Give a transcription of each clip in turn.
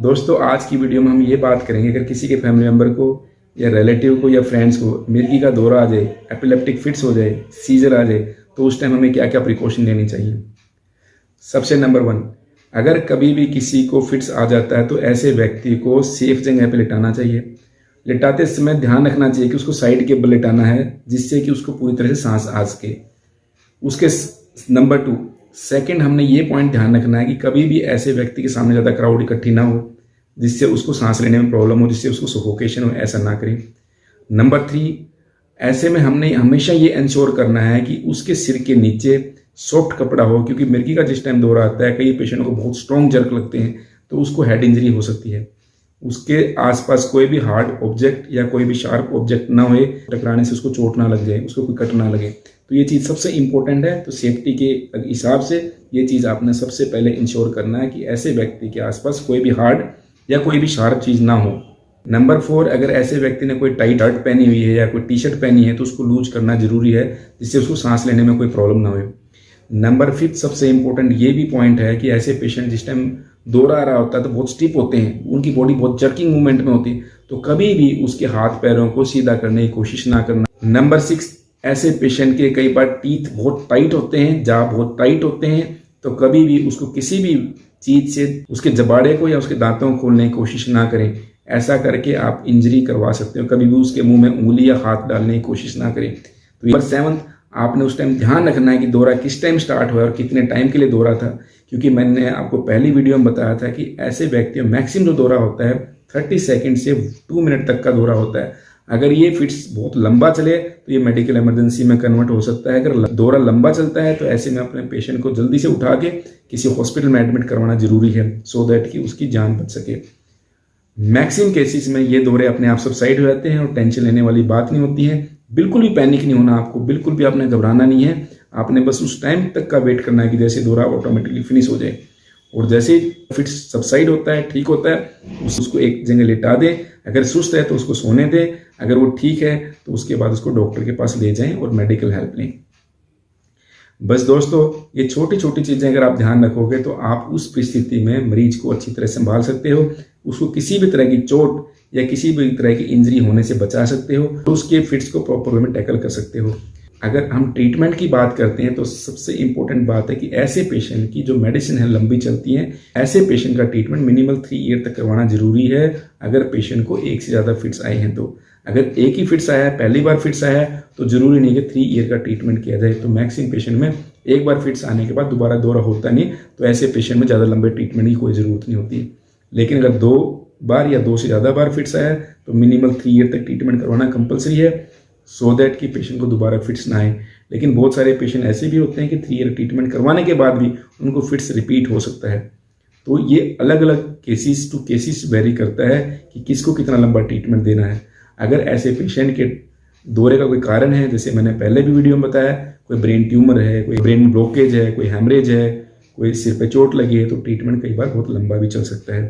दोस्तों आज की वीडियो में हम ये बात करेंगे, अगर किसी के फैमिली मेम्बर को या रिलेटिव को या फ्रेंड्स को मिर्गी का दौरा आ जाए, एपिलेप्टिक फिट्स हो जाए, सीजर आ जाए, तो उस टाइम हमें क्या क्या प्रिकॉशन लेनी चाहिए। सबसे नंबर 1, अगर कभी भी किसी को फिट्स आ जाता है तो ऐसे व्यक्ति को सेफ जगह पे लिटाना चाहिए। लिटाते समय ध्यान रखना चाहिए कि उसको साइड के बल लिटाना है, जिससे कि उसको पूरी तरह से सांस आ सके। उसके नंबर 2, सेकंड, हमने ये पॉइंट ध्यान रखना है कि कभी भी ऐसे व्यक्ति के सामने ज़्यादा क्राउड इकट्ठी ना हो, जिससे उसको सांस लेने में प्रॉब्लम हो, जिससे उसको सफोकेशन हो, ऐसा ना करें। नंबर 3, ऐसे में हमने हमेशा ये इंश्योर करना है कि उसके सिर के नीचे सॉफ्ट कपड़ा हो, क्योंकि मिर्गी का जिस टाइम दौरा आता है कई पेशेंट को बहुत स्ट्रॉन्ग जर्क लगते हैं, तो उसको हेड इंजरी हो सकती है। उसके आसपास कोई भी हार्ड ऑब्जेक्ट या कोई भी शार्प ऑब्जेक्ट ना हो, टकराने से उसको चोट ना लग जाए, उसको कोई कट ना लगे, तो ये चीज़ सबसे इंपॉर्टेंट है। तो सेफ्टी के हिसाब से ये चीज़ आपने सबसे पहले इंश्योर करना है कि ऐसे व्यक्ति के आसपास कोई भी हार्ड या कोई भी शार्प चीज़ ना हो। नंबर 4, अगर ऐसे व्यक्ति ने कोई टाइट शर्ट पहनी हुई है या कोई टी शर्ट पहनी है तो उसको लूज करना जरूरी है, जिससे उसको सांस लेने में कोई प्रॉब्लम ना हो। नंबर 5, सबसे इंपॉर्टेंट ये भी पॉइंट है कि ऐसे पेशेंट जिस टाइम दौरा आ रहा होता है तो बहुत स्टिफ होते हैं, उनकी बॉडी बहुत जर्किंग मूवमेंट में होती है, तो कभी भी उसके हाथ पैरों को सीधा करने की कोशिश ना करना। नंबर 6, ऐसे पेशेंट के कई बार टीथ बहुत टाइट होते हैं, जाँ बहुत टाइट होते हैं, तो कभी भी उसको किसी भी चीज से उसके जबाड़े को या उसके दांतों को खोलने की कोशिश ना करें। ऐसा करके आप इंजरी करवा सकते हो। कभी भी उसके मुंह में उंगली या हाथ डालने की कोशिश ना करें। तो नंबर 7, आपने उस टाइम ध्यान रखना है कि दौरा किस टाइम स्टार्ट हुआ और कितने टाइम के लिए दौरा था, क्योंकि मैंने आपको पहली वीडियो में बताया था कि ऐसे व्यक्तियों मैक्सिमम जो दौरा होता है 30 सेकंड से 2 मिनट तक का दौरा होता है। अगर ये फिट्स बहुत लंबा चले तो ये मेडिकल इमरजेंसी में कन्वर्ट हो सकता है। अगर दौरा लंबा चलता है तो ऐसे में अपने पेशेंट को जल्दी से उठा के किसी हॉस्पिटल में एडमिट करवाना जरूरी है, सो दैट कि उसकी जान बच सके। मैक्सिमम केसेस में ये दौरे अपने आप सबसाइड हो जाते हैं और टेंशन लेने वाली बात नहीं होती है। बिल्कुल भी पैनिक नहीं होना आपको, बिल्कुल भी आपने घबराना नहीं है। आपने बस उस टाइम तक का वेट करना है कि जैसे दौरा ऑटोमेटिकली फिनिश हो जाए, और जैसे फिट सबसाइड होता है, ठीक होता है, उसको एक जगह लिटा दें। अगर सुस्त है तो उसको सोने दें, अगर वो ठीक है तो उसके बाद उसको डॉक्टर के पास ले जाएं और मेडिकल हेल्प लें। बस दोस्तों, ये छोटी छोटी चीज़ें अगर आप ध्यान रखोगे तो आप उस परिस्थिति में मरीज को अच्छी तरह संभाल सकते हो, उसको किसी भी तरह की चोट या किसी भी तरह की इंजरी होने से बचा सकते हो, तो उसके फिट्स को प्रॉपर वे में टैकल कर सकते हो। अगर हम ट्रीटमेंट की बात करते हैं तो सबसे इंपॉर्टेंट बात है कि ऐसे पेशेंट की जो मेडिसिन है लंबी चलती है, ऐसे पेशेंट का ट्रीटमेंट मिनिमल 3 ईयर तक करवाना जरूरी है। अगर पेशेंट को एक से ज़्यादा फिट्स आए हैं तो, अगर एक ही फिट्स आया है, पहली बार फिट्स आया है, तो जरूरी नहीं कि 3 ईयर का ट्रीटमेंट किया जाए। तो मैक्सिमम पेशेंट में एक बार फिट्स आने के बाद दोबारा दौरा होता नहीं, तो ऐसे पेशेंट में ज़्यादा लंबे ट्रीटमेंट की कोई ज़रूरत नहीं होती। लेकिन अगर 2 बार या 2 से ज़्यादा बार फिट्स आया है तो मिनिमल 3 ईयर तक ट्रीटमेंट करवाना कंपलसरी है, सो दैट कि पेशेंट को दोबारा फिट्स ना आए। लेकिन बहुत सारे पेशेंट ऐसे भी होते हैं कि 3 ईयर ट्रीटमेंट करवाने के बाद भी उनको फिट्स रिपीट हो सकता है। तो ये अलग अलग केसेस टू केसेस वेरी करता है कि किसको कितना लंबा ट्रीटमेंट देना है। अगर ऐसे पेशेंट के दौरे का कोई कारण है, जैसे मैंने पहले भी वीडियो में बताया, कोई ब्रेन ट्यूमर है, कोई ब्रेन ब्लॉकेज है, कोई हेमरेज है, कोई सिर पे चोट लगी है, तो ट्रीटमेंट कई बार बहुत लंबा भी चल सकता है।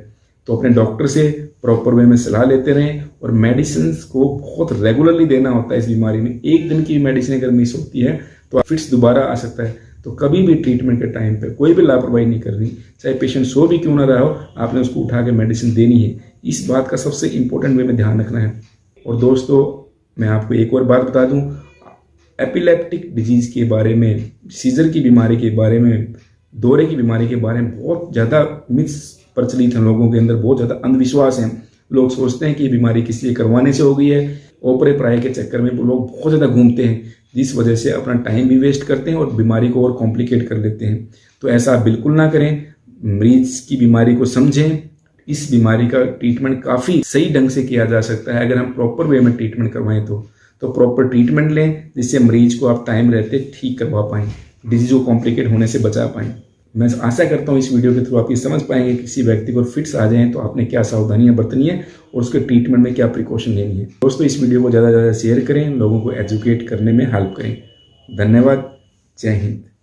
तो अपने डॉक्टर से प्रॉपर वे में सलाह लेते रहें, और मेडिसिन को बहुत रेगुलरली देना होता है इस बीमारी में। एक दिन की मेडिसिन अगर मिस होती है तो फिट्स दोबारा आ सकता है। तो कभी भी ट्रीटमेंट के टाइम पे कोई भी लापरवाही नहीं करनी, चाहे पेशेंट सो भी क्यों ना रहा हो, आपने उसको उठा के मेडिसिन देनी है। इस बात का सबसे इंपॉर्टेंट वे में ध्यान रखना है। और दोस्तों, मैं आपको एक और बात बता दूं, एपिलेप्टिक डिजीज के बारे में, सीजर की बीमारी के बारे में, दौरे की बीमारी के बारे में बहुत ज़्यादा मिथ्स प्रचलित हैं लोगों के अंदर, बहुत ज़्यादा अंधविश्वास हैं। लोग सोचते हैं कि बीमारी किसी के करवाने से हो गई है। ओपरे पराये के चक्कर में लोग बहुत ज़्यादा घूमते हैं, जिस वजह से अपना टाइम भी वेस्ट करते हैं और बीमारी को और कॉम्प्लिकेट कर लेते हैं। तो ऐसा बिल्कुल ना करें। मरीज की बीमारी को समझें। इस बीमारी का ट्रीटमेंट काफ़ी सही ढंग से किया जा सकता है अगर हम प्रॉपर वे में ट्रीटमेंट करवाएं तो प्रॉपर ट्रीटमेंट लें, जिससे मरीज को आप टाइम रहते ठीक करवा पाएँ, डिजीज को कॉम्प्लिकेट होने से बचा पाएँ। मैं आशा करता हूँ इस वीडियो के थ्रू आप ये समझ पाएंगे कि किसी व्यक्ति को फिट्स आ जाएं तो आपने क्या सावधानियां बरतनी है और उसके ट्रीटमेंट में क्या प्रिकॉशन लेनी है। दोस्तों, इस वीडियो को ज़्यादा से ज़्यादा शेयर करें, लोगों को एजुकेट करने में हेल्प करें। धन्यवाद। जय हिंद।